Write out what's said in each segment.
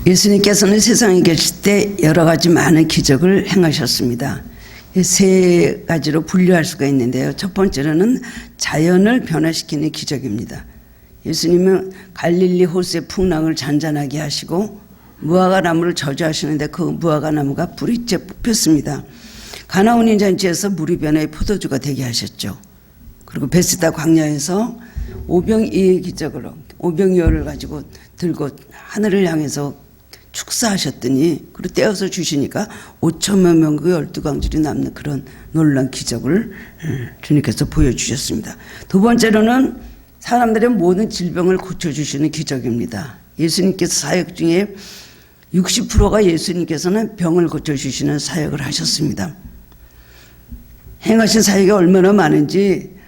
예수님께서는 세상에 계실 때 여러 가지 많은 기적을 행하셨습니다. 세 가지로 분류할 수가 있는데요. 첫 번째로는 자연을 변화시키는 기적입니다. 예수님은 갈릴리 호수의 풍랑을 잔잔하게 하시고 무화과 나무를 저주하시는데 그 무화과 나무가 뿌리째 뽑혔습니다. 가나온인 잔치에서 물이 변해 포도주가 되게 하셨죠. 그리고 베스다 광야에서 오병이의 기적으로 오병이어를 가지고 들고 하늘을 향해서 축사하셨더니 그리고 떼어서 주시니까 5천만 명그 12광줄이 남는 그런 놀라운 기적을 주님께서 보여주셨습니다. 두 번째로는 사람들의 모든 질병을 고쳐주시는 기적입니다. 예수님께서 사역 중에 60%가 예수님께서는 병을 고쳐주시는 사역을 하셨습니다. 행하신 사역이 얼마나 많은지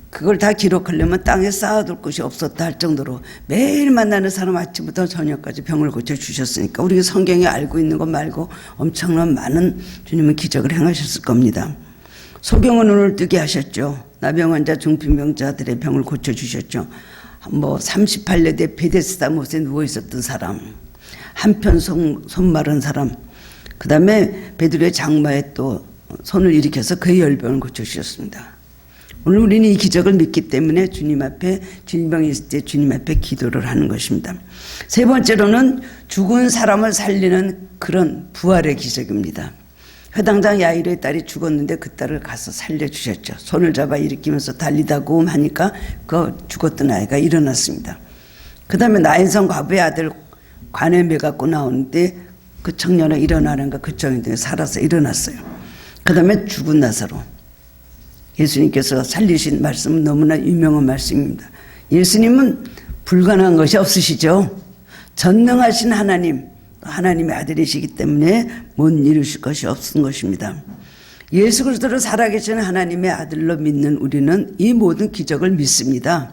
그걸 다 기록하려면 땅에 쌓아둘 곳이 없었다 할 정도로 매일 만나는 사람 아침부터 저녁까지 병을 고쳐주셨으니까 우리가 성경에 알고 있는 것 말고 엄청난 많은 주님은 기적을 행하셨을 겁니다. 소경은 눈을 뜨게 하셨죠. 나병 환자 중풍병자들의 병을 고쳐주셨죠. 38년 베데스다 못에 누워있었던 사람, 한편 손 마른 사람, 그 다음에 베드로의 장마에 또 손을 일으켜서 그의 열병을 고쳐주셨습니다. 오늘 우리는 이 기적을 믿기 때문에 주님 앞에 질병이 있을 때 주님 앞에 기도를 하는 것입니다. 세 번째로는 죽은 사람을 살리는 그런 부활의 기적입니다. 회당장 야이로의 딸이 죽었는데 그 딸을 가서 살려주셨죠. 손을 잡아 일으키면서 달리다고 하니까 그 죽었던 아이가 일어났습니다. 그 다음에 나인성 과부의 아들 관에 매갖고 나오는데 그 청년은 일어나는가 그 청년이 살아서 일어났어요. 그 다음에 죽은 나사로. 예수님께서 살리신 말씀은 너무나 유명한 말씀입니다. 예수님은 불가능한 것이 없으시죠. 전능하신 하나님, 하나님의 아들이시기 때문에 못 이루실 것이 없은 것입니다. 예수 그리스도를 살아계신 하나님의 아들로 믿는 우리는 이 모든 기적을 믿습니다.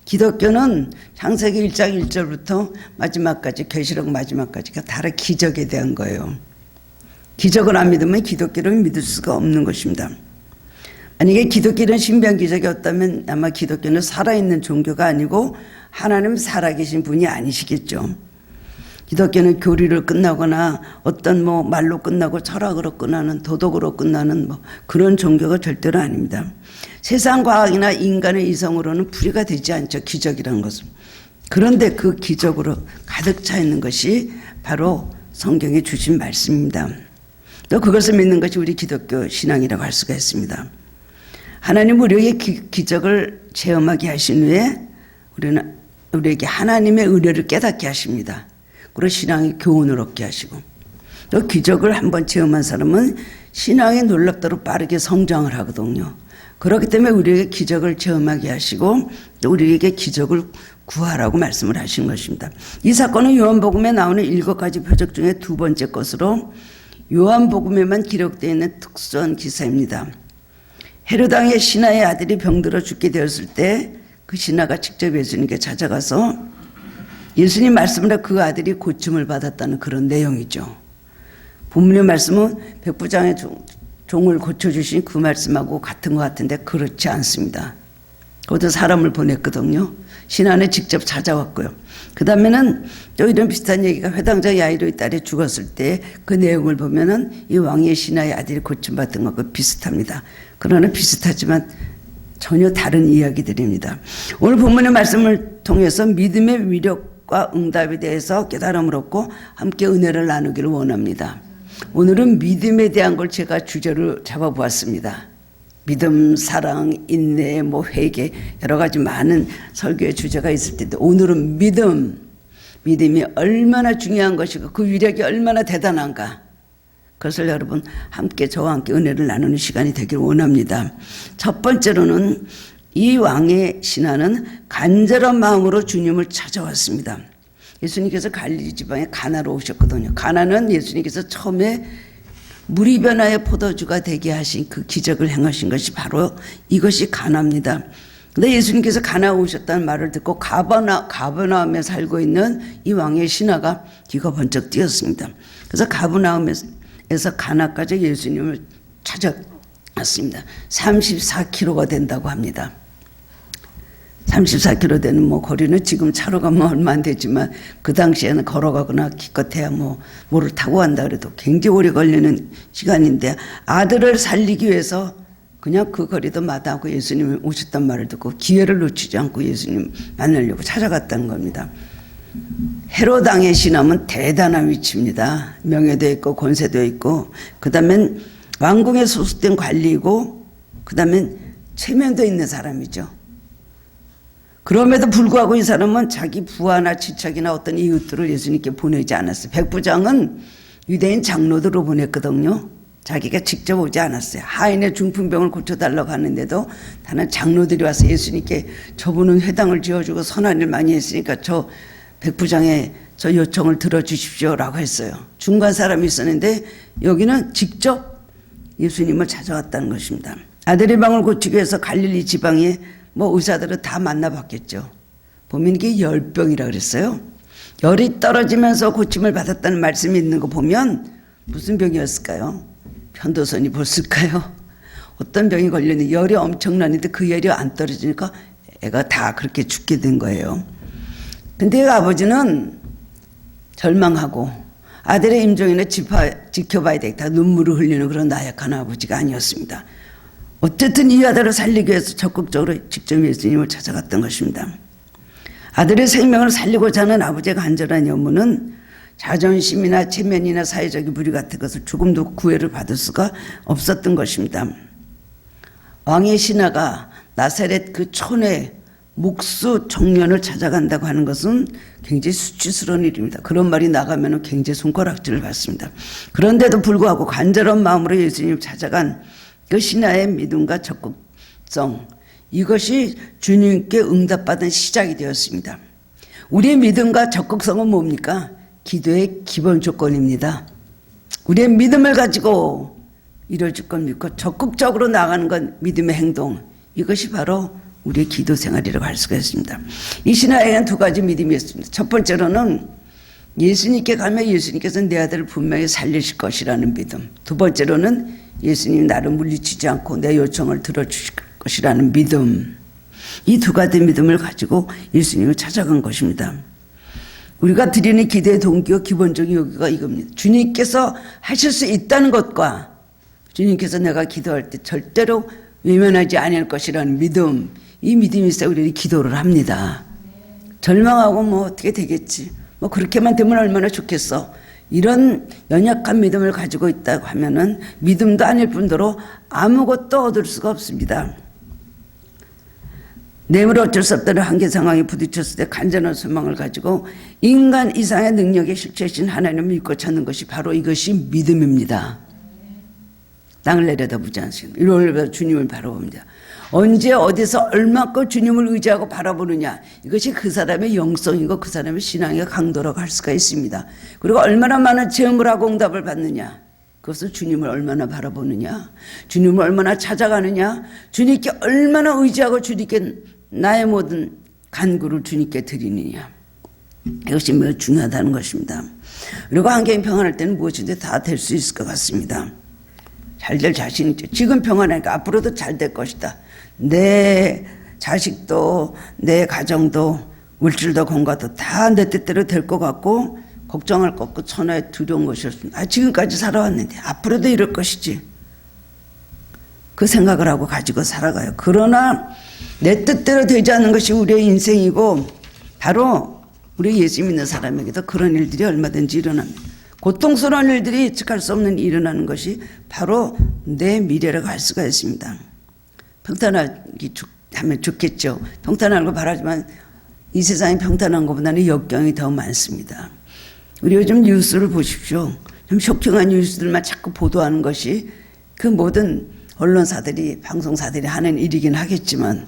기독교는 창세기 1장 1절부터 마지막까지 계시록 마지막까지가 다 기적에 대한 거예요. 기적을 안 믿으면 기독교를 믿을 수가 없는 것입니다. 만약에 기독교는 신비한 기적이었다면 아마 기독교는 살아있는 종교가 아니고 하나님 살아계신 분이 아니시겠죠. 기독교는 교리를 끝나거나 어떤 말로 끝나고 철학으로 끝나는 도덕으로 끝나는 그런 종교가 절대로 아닙니다. 세상 과학이나 인간의 이성으로는 풀이가 되지 않죠. 기적이라는 것은. 그런데 그 기적으로 가득 차 있는 것이 바로 성경에 주신 말씀입니다. 또 그것을 믿는 것이 우리 기독교 신앙이라고 할 수가 있습니다. 하나님 우리에게 기적을 체험하게 하신 후에 우리에게 하나님의 은혜를 깨닫게 하십니다. 그리고 신앙의 교훈을 얻게 하시고 또 기적을 한번 체험한 사람은 신앙이 놀랍도록 빠르게 성장을 하거든요. 그렇기 때문에 우리에게 기적을 체험하게 하시고 또 우리에게 기적을 구하라고 말씀을 하신 것입니다. 이 사건은 요한복음에 나오는 7가지 표적 중에 두 번째 것으로 요한복음에만 기록되어 있는 특수한 기사입니다. 헤롯 왕의 신하의 아들이 병들어 죽게 되었을 때 그 신하가 직접 예수님께 찾아가서 예수님 말씀으로 그 아들이 고침을 받았다는 그런 내용이죠. 본문의 말씀은 백부장의 종을 고쳐주신 그 말씀하고 같은 것 같은데 그렇지 않습니다. 거기도 사람을 보냈거든요. 신하는 직접 찾아왔고요. 그 다음에는 또 이런 비슷한 얘기가 회당장 야이로의 딸이 죽었을 때 그 내용을 보면은 이 왕의 신하의 아들이 고침받은 것과 비슷합니다. 그러나 비슷하지만 전혀 다른 이야기들입니다. 오늘 본문의 말씀을 통해서 믿음의 위력과 응답에 대해서 깨달음을 얻고 함께 은혜를 나누기를 원합니다. 오늘은 믿음에 대한 걸 제가 주제로 잡아보았습니다. 믿음, 사랑, 인내, 회개 여러 가지 많은 설교의 주제가 있을 텐데 오늘은 믿음이 얼마나 중요한 것이고 그 위력이 얼마나 대단한가 그것을 여러분 함께 저와 함께 은혜를 나누는 시간이 되기를 원합니다. 첫 번째로는 이 왕의 신하는 간절한 마음으로 주님을 찾아왔습니다. 예수님께서 갈릴리 지방에 가나로 오셨거든요. 가나는 예수님께서 처음에 물이 변화의 포도주가 되게 하신 그 기적을 행하신 것이 바로 이것이 가나입니다. 근데 예수님께서 가나 오셨다는 말을 듣고 가버나움에 살고 있는 이 왕의 신하가 귀가 번쩍 뜨였습니다. 그래서 가버나움에서 가나까지 예수님을 찾아왔습니다. 34km가 된다고 합니다. 34km 되는 뭐 거리는 지금 차로 가면 얼마 안 되지만 그 당시에는 걸어가거나 기껏해야 뭐를 타고 간다 그래도 굉장히 오래 걸리는 시간인데 아들을 살리기 위해서 그냥 그 거리도 마다하고 예수님이 오셨단 말을 듣고 기회를 놓치지 않고 예수님 만나려고 찾아갔다는 겁니다. 헤롯 왕의 신함은 대단한 위치입니다. 명예도 있고 권세도 있고 그다음엔 왕궁에 소속된 관리이고 그다음엔 체면도 있는 사람이죠. 그럼에도 불구하고 이 사람은 자기 부하나 친척이나 어떤 이웃들을 예수님께 보내지 않았어요. 백부장은 유대인 장로들로 보냈거든요. 자기가 직접 오지 않았어요. 하인의 중풍병을 고쳐달라고 하는데도 다른 장로들이 와서 예수님께 저분은 회당을 지어주고 선한 일 많이 했으니까 저 백부장의 저 요청을 들어주십시오라고 했어요. 중간 사람이 있었는데 여기는 직접 예수님을 찾아왔다는 것입니다. 아들의 병을 고치기 위해서 갈릴리 지방에 의사들은 다 만나봤겠죠. 보면 이게 열병이라 그랬어요. 열이 떨어지면서 고침을 받았다는 말씀이 있는 거 보면 무슨 병이었을까요? 편도선이 벌쓸까요? 어떤 병이 걸렸는데 열이 엄청나는데 그 열이 안 떨어지니까 애가 다 그렇게 죽게 된 거예요. 근데 아버지는 절망하고 아들의 임종인을 지켜봐야 되겠다. 눈물을 흘리는 그런 나약한 아버지가 아니었습니다. 어쨌든 이 아들을 살리기 위해서 적극적으로 직접 예수님을 찾아갔던 것입니다. 아들의 생명을 살리고자 하는 아버지의 간절한 염원은 자존심이나 체면이나 사회적인 부류 같은 것을 조금도 구애를 받을 수가 없었던 것입니다. 왕의 신하가 나사렛 그 촌의 목수 청년을 찾아간다고 하는 것은 굉장히 수치스러운 일입니다. 그런 말이 나가면 굉장히 손가락질을 받습니다. 그런데도 불구하고 간절한 마음으로 예수님을 찾아간 그 신하의 믿음과 적극성, 이것이 주님께 응답받은 시작이 되었습니다. 우리의 믿음과 적극성은 뭡니까? 기도의 기본 조건입니다. 우리의 믿음을 가지고 이루어질 건 믿고 적극적으로 나가는 건 믿음의 행동, 이것이 바로 우리의 기도 생활이라고 할 수가 있습니다. 이 신하에게는 두 가지 믿음이 있습니다. 첫 번째로는 예수님께 가면 예수님께서 내 아들을 분명히 살리실 것이라는 믿음. 두 번째로는 예수님이 나를 물리치지 않고 내 요청을 들어주실 것이라는 믿음. 이 두 가지 믿음을 가지고 예수님을 찾아간 것입니다. 우리가 드리는 기도의 동기와 기본적인 요구가 이겁니다. 주님께서 하실 수 있다는 것과 주님께서 내가 기도할 때 절대로 외면하지 않을 것이라는 믿음. 이 믿음이 있어야 우리는 기도를 합니다. 절망하고 어떻게 되겠지. 그렇게만 되면 얼마나 좋겠어. 이런 연약한 믿음을 가지고 있다고 하면은 믿음도 아닐 뿐더러 아무것도 얻을 수가 없습니다. 내물로 어쩔 수 없다는 한계 상황에 부딪혔을 때 간절한 소망을 가지고 인간 이상의 능력에 실체이신 하나님을 믿고 찾는 것이 바로 이것이 믿음입니다. 땅을 내려다보지 않습니다. 이를 주님을 바라봅니다. 언제 어디서 얼마큼 주님을 의지하고 바라보느냐, 이것이 그 사람의 영성이고 그 사람의 신앙의 강도라고 할 수가 있습니다. 그리고 얼마나 많은 체험을 하고 응답을 받느냐, 그것을 주님을 얼마나 바라보느냐, 주님을 얼마나 찾아가느냐, 주님께 얼마나 의지하고 주님께 나의 모든 간구를 주님께 드리느냐, 이것이 매우 중요하다는 것입니다. 그리고 환경이 평안할 때는 무엇이든 다 될 수 있을 것 같습니다. 잘 될 자신 있죠. 지금 평안하니까 앞으로도 잘 될 것이다. 내 자식도 내 가정도 물질도 건강도 다 내 뜻대로 될 것 같고 걱정할 것 없고 천하에 두려운 것이 없습니다. 지금까지 살아왔는데 앞으로도 이럴 것이지. 그 생각을 하고 가지고 살아가요. 그러나 내 뜻대로 되지 않는 것이 우리의 인생이고 바로 우리 예수 믿는 사람에게도 그런 일들이 얼마든지 일어납니다. 고통스러운 일들이 예측할 수 없는 일이 일어나는 것이 바로 내 미래라고 할 수가 있습니다. 평탄하기 하면 좋겠죠. 평탄한 걸 바라지만 이 세상이 평탄한 것보다는 역경이 더 많습니다. 우리 요즘 뉴스를 보십시오. 좀 쇼킹한 뉴스들만 자꾸 보도하는 것이 그 모든 언론사들이 방송사들이 하는 일이긴 하겠지만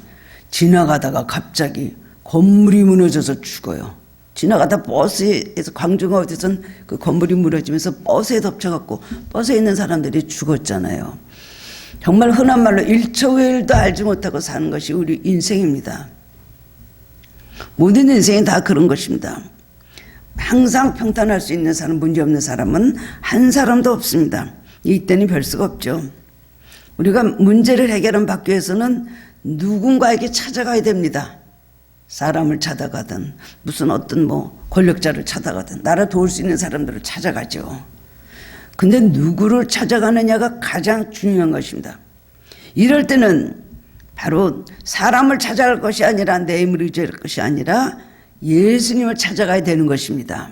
지나가다가 갑자기 건물이 무너져서 죽어요. 지나가다 버스에서 광주가 어디선 그 건물이 무너지면서 버스에 덮쳐갖고 버스에 있는 사람들이 죽었잖아요. 정말 흔한 말로 일초일도 알지 못하고 사는 것이 우리 인생입니다. 모든 인생이 다 그런 것입니다. 항상 평탄할 수 있는 사람, 문제없는 사람은 한 사람도 없습니다. 이때는 별 수가 없죠. 우리가 문제를 해결받기 위해서는 누군가에게 찾아가야 됩니다. 사람을 찾아가든 무슨 어떤 뭐 권력자를 찾아가든 나라 도울 수 있는 사람들을 찾아가죠. 근데 누구를 찾아가느냐가 가장 중요한 것입니다. 이럴 때는 바로 사람을 찾아갈 것이 아니라 내 힘을 의지할 것이 아니라 예수님을 찾아가야 되는 것입니다.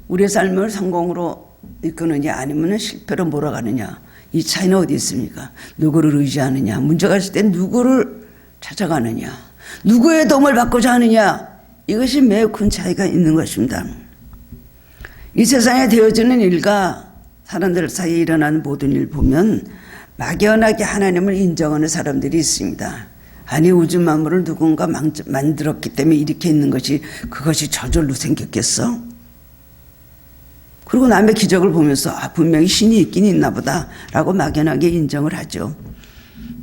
우리의 삶을 성공으로 이끄느냐 아니면 실패로 몰아가느냐, 이 차이는 어디 있습니까? 누구를 의지하느냐, 문제가 있을 때 누구를 찾아가느냐, 누구의 도움을 받고자 하느냐, 이것이 매우 큰 차이가 있는 것입니다. 이 세상에 되어지는 일과 사람들 사이에 일어나는 모든 일 보면 막연하게 하나님을 인정하는 사람들이 있습니다. 아니 우주 만물을 누군가 만들었기 때문에 이렇게 있는 것이 그것이 저절로 생겼겠어? 그리고 남의 기적을 보면서 분명히 신이 있긴 있나 보다 라고 막연하게 인정을 하죠.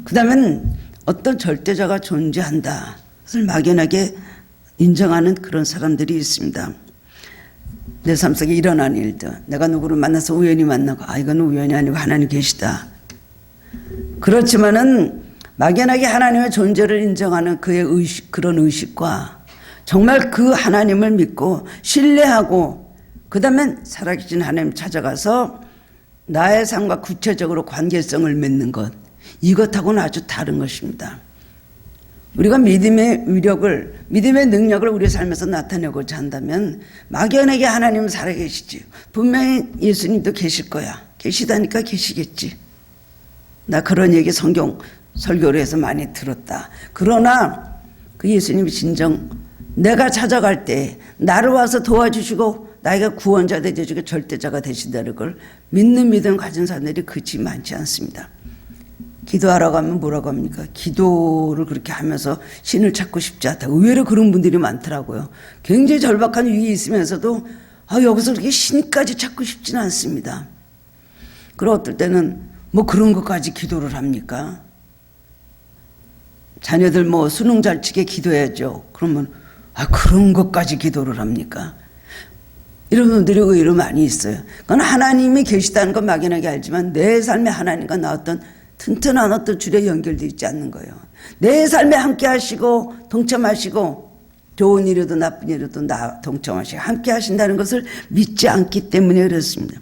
그 다음엔 어떤 절대자가 존재한다 그것을 막연하게 인정하는 그런 사람들이 있습니다. 내 삶 속에 일어난 일들, 내가 누구를 만나서 우연히 만나고 이건 우연이 아니고 하나님 계시다. 그렇지만은 막연하게 하나님의 존재를 인정하는 그의 의식, 그런 의식과 정말 그 하나님을 믿고 신뢰하고 그 다음엔 살아계신 하나님 찾아가서 나의 삶과 구체적으로 관계성을 맺는 것, 이것하고는 아주 다른 것입니다. 우리가 믿음의 위력을, 믿음의 능력을 우리 삶에서 나타내고자 한다면 막연하게 하나님은 살아계시지. 분명히 예수님도 계실 거야. 계시다니까 계시겠지. 나 그런 얘기 성경 설교를 해서 많이 들었다. 그러나 그 예수님이 진정 내가 찾아갈 때 나를 와서 도와주시고 나에게 구원자 되주시고 절대자가 되신다는 걸 믿는 믿음 가진 사람들이 그치 많지 않습니다. 기도하러 가면 뭐라고 합니까? 기도를 그렇게 하면서 신을 찾고 싶지 않다. 의외로 그런 분들이 많더라고요. 굉장히 절박한 위기 있으면서도 여기서 그렇게 신까지 찾고 싶지는 않습니다. 그리고 어떨 때는 뭐 그런 것까지 기도를 합니까? 자녀들 뭐 수능 잘 치게 기도해야죠. 그러면 그런 것까지 기도를 합니까? 이런 분들이 의외로 많이 있어요. 그건 하나님이 계시다는 건 막연하게 알지만 내 삶에 하나님과 나 어떤 튼튼한 어떤 줄에 연결되어 있지 않는 거예요. 내 삶에 함께 하시고 동참하시고 좋은 일이든 나쁜 일이든 나 동참하시고 함께 하신다는 것을 믿지 않기 때문에 그렇습니다.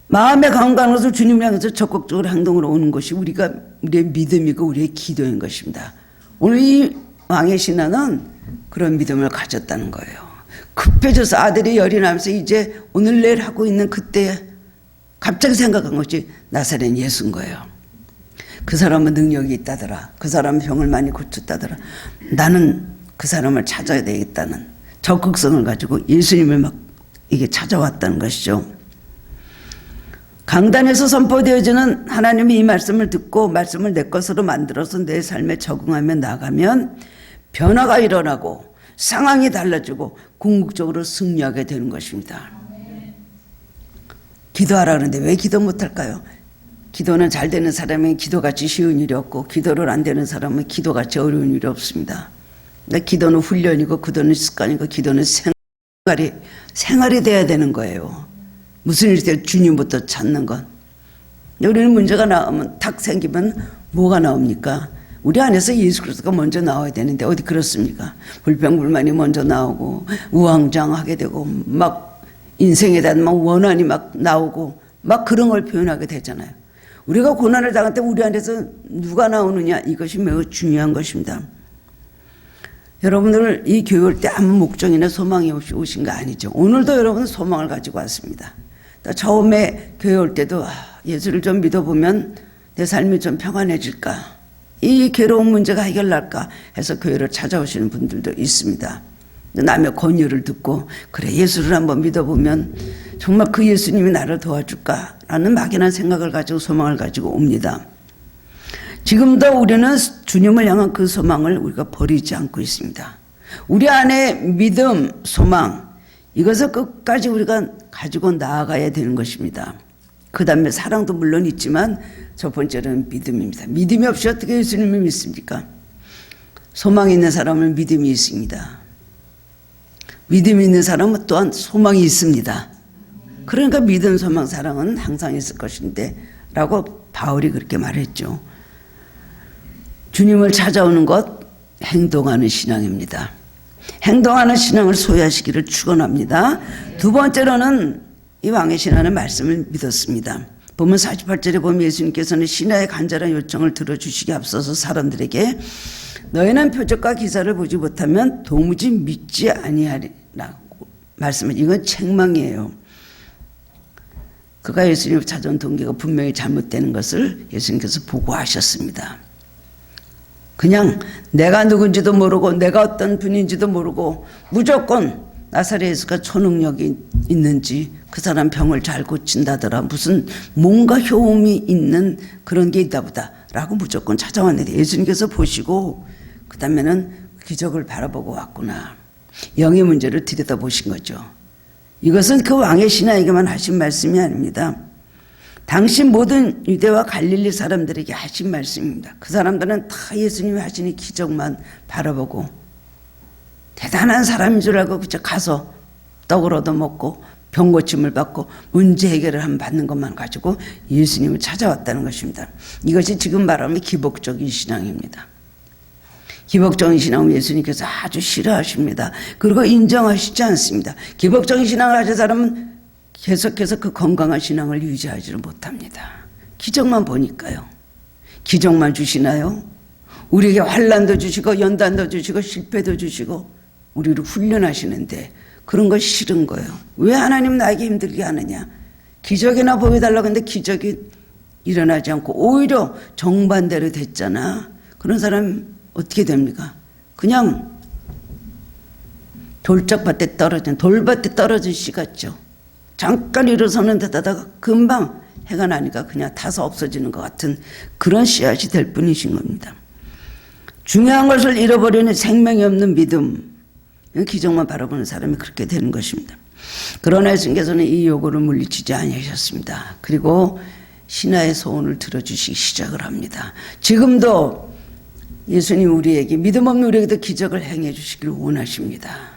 마음의 건강한 것을 주님을 향해서 적극적으로 행동으로 오는 것이 우리의 믿음이고 우리의 기도인 것입니다. 오늘 이 왕의 신하는 그런 믿음을 가졌다는 거예요. 급해져서 아들이 열이 나면서 이제 오늘 내일 하고 있는 그때 갑자기 생각한 것이 나사렛 예수인 거예요. 그 사람은 능력이 있다더라. 그 사람은 병을 많이 고쳤다더라. 나는 그 사람을 찾아야 되겠다는 적극성을 가지고 예수님을 막 이게 찾아왔다는 것이죠. 강단에서 선포되어지는 하나님의 이 말씀을 듣고 말씀을 내 것으로 만들어서 내 삶에 적응하며 나가면 변화가 일어나고 상황이 달라지고 궁극적으로 승리하게 되는 것입니다. 기도하라 그러는데 왜 기도 못할까요? 기도는 잘 되는 사람은 기도같이 쉬운 일이 없고 기도를 안 되는 사람은 기도같이 어려운 일이 없습니다. 그러니까 기도는 훈련이고 기도는 습관이고 기도는 생활이 돼야 되는 거예요. 무슨 일이 돼 주님부터 찾는 것. 우리는 문제가 나오면 탁 생기면 뭐가 나옵니까? 우리 안에서 예수 그리스도가 먼저 나와야 되는데 어디 그렇습니까? 불평불만이 먼저 나오고 우왕좌왕하게 되고 막 인생에 대한 막 원한이 막 나오고 막 그런 걸 표현하게 되잖아요. 우리가 고난을 당할 때 우리 안에서 누가 나오느냐, 이것이 매우 중요한 것입니다. 여러분들 이 교회 올 때 아무 목적이나 소망이 없이 오신 거 아니죠. 오늘도 여러분은 소망을 가지고 왔습니다. 처음에 교회 올 때도 예수를 좀 믿어보면 내 삶이 좀 평안해질까, 이 괴로운 문제가 해결날까 해서 교회를 찾아오시는 분들도 있습니다. 남의 권유를 듣고 그래 예수를 한번 믿어보면 정말 그 예수님이 나를 도와줄까라는 막연한 생각을 가지고 소망을 가지고 옵니다. 지금도 우리는 주님을 향한 그 소망을 우리가 버리지 않고 있습니다. 우리 안에 믿음, 소망, 이것을 끝까지 우리가 가지고 나아가야 되는 것입니다. 그 다음에 사랑도 물론 있지만 첫 번째는 믿음입니다. 믿음이 없이 어떻게 예수님을 믿습니까? 소망이 있는 사람은 믿음이 있습니다. 믿음이 있는 사람은 또한 소망이 있습니다. 그러니까 믿음, 소망, 사랑은 항상 있을 것인데 라고 바울이 그렇게 말했죠. 주님을 찾아오는 것, 행동하는 신앙입니다. 행동하는 신앙을 소유하시기를 축원합니다. 두 번째로는 이 왕의 신하는 말씀을 믿었습니다. 보면 48절에 보면 예수님께서는 신하의 간절한 요청을 들어주시기 앞서서 사람들에게 너희는 표적과 기사를 보지 못하면 도무지 믿지 아니하리라고 말씀을, 이건 책망이에요. 그가 예수님을 찾아온 동기가 분명히 잘못되는 것을 예수님께서 보고하셨습니다. 그냥 내가 누군지도 모르고 내가 어떤 분인지도 모르고 무조건 나사렛 예수가 초능력이 있는지 그 사람 병을 잘 고친다더라, 무슨 뭔가 효험이 있는 그런 게 있다 보다 라고 무조건 찾아왔는데 예수님께서 보시고 그 다음에는 기적을 바라보고 왔구나. 영의 문제를 들여다보신 거죠. 이것은 그 왕의 신하에게만 하신 말씀이 아닙니다. 당시 모든 유대와 갈릴리 사람들에게 하신 말씀입니다. 그 사람들은 다 예수님이 하시는 기적만 바라보고 대단한 사람인 줄 알고 그저 가서 떡을 얻어먹고 병 고침을 받고 문제 해결을 한번 받는 것만 가지고 예수님을 찾아왔다는 것입니다. 이것이 지금 말하면 기복적인 신앙입니다. 기복적인 신앙은 예수님께서 아주 싫어하십니다. 그리고 인정하시지 않습니다. 기복적인 신앙을 하신 사람은 계속해서 그 건강한 신앙을 유지하지를 못합니다. 기적만 보니까요. 기적만 주시나요? 우리에게 환난도 주시고 연단도 주시고 실패도 주시고 우리를 훈련하시는데 그런 거 싫은 거예요. 왜 하나님 나에게 힘들게 하느냐? 기적이나 보여달라고 했는데 기적이 일어나지 않고 오히려 정반대로 됐잖아. 그런 사람 어떻게 됩니까? 그냥 돌짝밭에 떨어진, 돌밭에 떨어진 씨 같죠. 잠깐 일어서는 데다가 금방 해가 나니까 그냥 타서 없어지는 것 같은 그런 씨앗이 될 뿐이신 겁니다. 중요한 것을 잃어버리는 생명이 없는 믿음, 기적만 바라보는 사람이 그렇게 되는 것입니다. 그러나 예수님께서는 이 요구를 물리치지 아니하셨습니다. 그리고 신하의 소원을 들어주시기 시작을 합니다. 지금도 예수님 우리에게, 믿음 없는 우리에게도 기적을 행해 주시기를 원하십니다.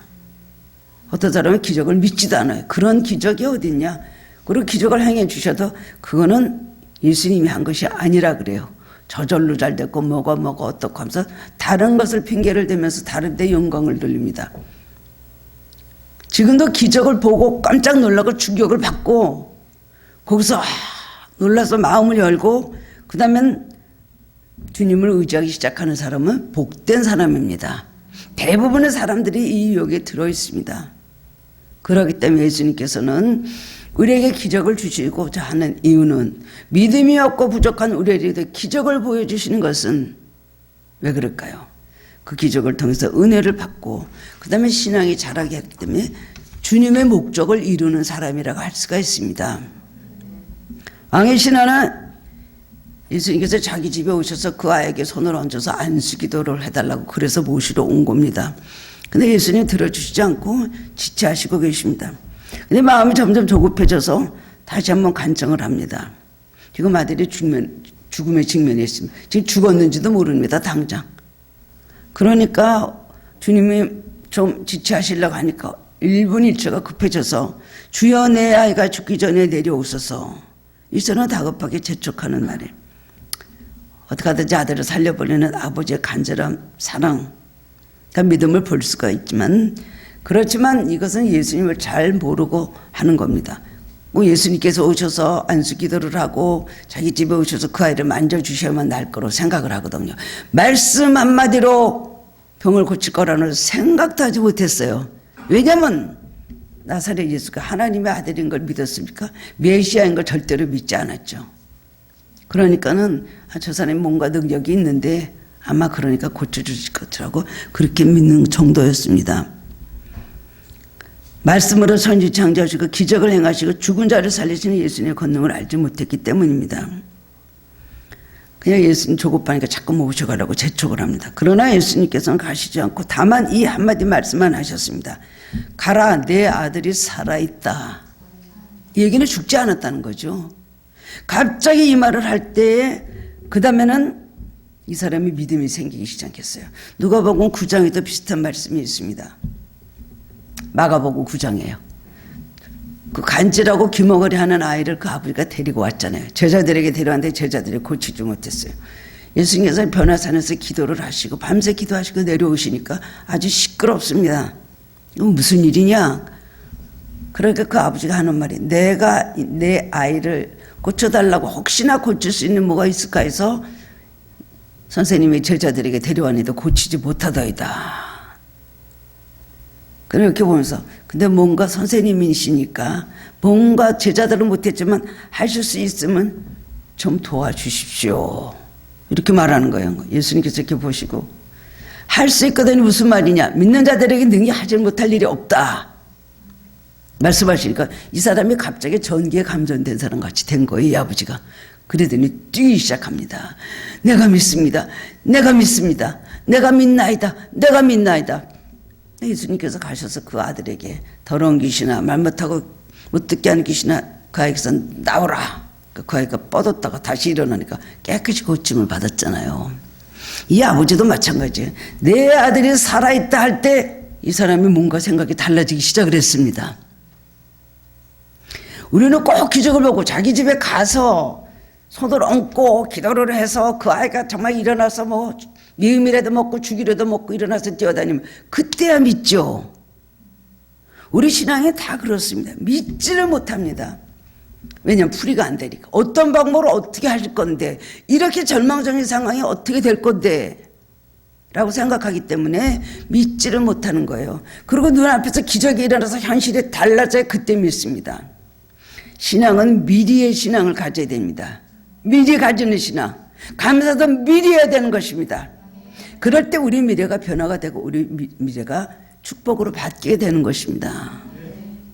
어떤 사람은 기적을 믿지도 않아요. 그런 기적이 어딨냐? 그리고 기적을 행해 주셔도 그거는 예수님이 한 것이 아니라 그래요. 저절로 잘 됐고 뭐가 어떻고 하면서 다른 것을 핑계를 대면서 다른 데 영광을 돌립니다. 지금도 기적을 보고 깜짝 놀라고 충격을 받고 거기서 놀라서 마음을 열고 그 다음엔 주님을 의지하기 시작하는 사람은 복된 사람입니다. 대부분의 사람들이 이 유혹에 들어있습니다. 그렇기 때문에 예수님께서는 우리에게 기적을 주시고자 하는 이유는 믿음이 없고 부족한 우리에게 기적을 보여주시는 것은 왜 그럴까요? 그 기적을 통해서 은혜를 받고 그 다음에 신앙이 자라게 하기 때문에 주님의 목적을 이루는 사람이라고 할 수가 있습니다. 왕의 신하는 예수님께서 자기 집에 오셔서 그 아이에게 손을 얹어서 안수기도를 해달라고 그래서 모시러 온 겁니다. 근데 예수님 들어주시지 않고 지체하시고 계십니다. 근데 마음이 점점 조급해져서 다시 한번 간청을 합니다. 지금 아들이 죽음에 직면해 있습니다. 지금 죽었는지도 모릅니다. 당장. 그러니까 주님이 좀 지체하시려고 하니까 1분 1초가 급해져서 주여 내 아이가 죽기 전에 내려오소서. 이제는 다급하게 재촉하는 말이에요. 어떻게 하든지 아들을 살려보려는 아버지의 간절한 사랑, 그러니까 믿음을 볼 수가 있지만 그렇지만 이것은 예수님을 잘 모르고 하는 겁니다. 예수님께서 오셔서 안수기도를 하고 자기 집에 오셔서 그 아이를 만져주셔야만 날 거로 생각을 하거든요. 말씀 한마디로 병을 고칠 거라는 생각도 하지 못했어요. 왜냐하면 나사렛 예수가 하나님의 아들인 걸 믿었습니까? 메시아인 걸 절대로 믿지 않았죠. 그러니까는 저 사람이 뭔가 능력이 있는데 아마 그러니까 고쳐주실 것이라고 그렇게 믿는 정도였습니다. 말씀으로 천지 창조하시고 기적을 행하시고 죽은 자를 살리시는 예수님의 권능을 알지 못했기 때문입니다. 그냥 예수님 조급하니까 자꾸 모셔가라고 재촉을 합니다. 그러나 예수님께서는 가시지 않고 다만 이 한마디 말씀만 하셨습니다. 가라, 내 아들이 살아있다. 이 얘기는 죽지 않았다는 거죠. 갑자기 이 말을 할 때에 그 다음에는 이 사람이 믿음이 생기기 시작했어요. 누가복음 9장에도 비슷한 말씀이 있습니다. 마가복음 9장이에요. 그 간질하고 기머거리 하는 아이를 그 아버지가 데리고 왔잖아요. 제자들에게 데려왔는데 제자들이 고치지 못했어요. 예수님께서 변화산에서 기도를 하시고 밤새 기도하시고 내려오시니까 아주 시끄럽습니다. 이거 무슨 일이냐? 그러니까 그 아버지가 하는 말이 내가 내 아이를 고쳐달라고 혹시나 고칠 수 있는 뭐가 있을까 해서 선생님이 제자들에게 데려왔는데 고치지 못하더이다. 그렇게 보면서 근데 뭔가 선생님이시니까 뭔가 제자들은 못했지만 하실 수 있으면 좀 도와주십시오. 이렇게 말하는 거예요. 예수님께서 이렇게 보시고 할 수 있거든요. 무슨 말이냐? 믿는 자들에게 능히 하지 못할 일이 없다. 말씀하시니까 이 사람이 갑자기 전기에 감전된 사람 같이 된 거예요. 이 아버지가. 그러더니 뛰기 시작합니다. 내가 믿습니다. 내가 믿습니다. 내가 믿나이다. 내가 믿나이다. 예수님께서 가셔서 그 아들에게 더러운 귀신아 말 못하고 못 듣게 하는 귀신아 그 아이에게서 나오라. 그 아이가 뻗었다가 다시 일어나니까 깨끗이 고침을 받았잖아요. 이 아버지도 마찬가지예요. 내 아들이 살아있다 할 때 이 사람이 뭔가 생각이 달라지기 시작을 했습니다. 우리는 꼭 기적을 보고 자기 집에 가서 손을 얹고 기도를 해서 그 아이가 정말 일어나서 뭐 미음이라도 먹고 죽이라도 먹고 일어나서 뛰어다니면 그때야 믿죠. 우리 신앙이 다 그렇습니다. 믿지를 못합니다. 왜냐하면 풀이가 안 되니까. 어떤 방법으로 어떻게 하실 건데 이렇게 절망적인 상황이 어떻게 될 건데 라고 생각하기 때문에 믿지를 못하는 거예요. 그리고 눈앞에서 기적이 일어나서 현실이 달라져야 그때 믿습니다. 신앙은 미리의 신앙을 가져야 됩니다. 미리 가지는 신앙. 감사도 미리 해야 되는 것입니다. 그럴 때 우리 미래가 변화가 되고 우리 미래가 축복으로 바뀌게 되는 것입니다.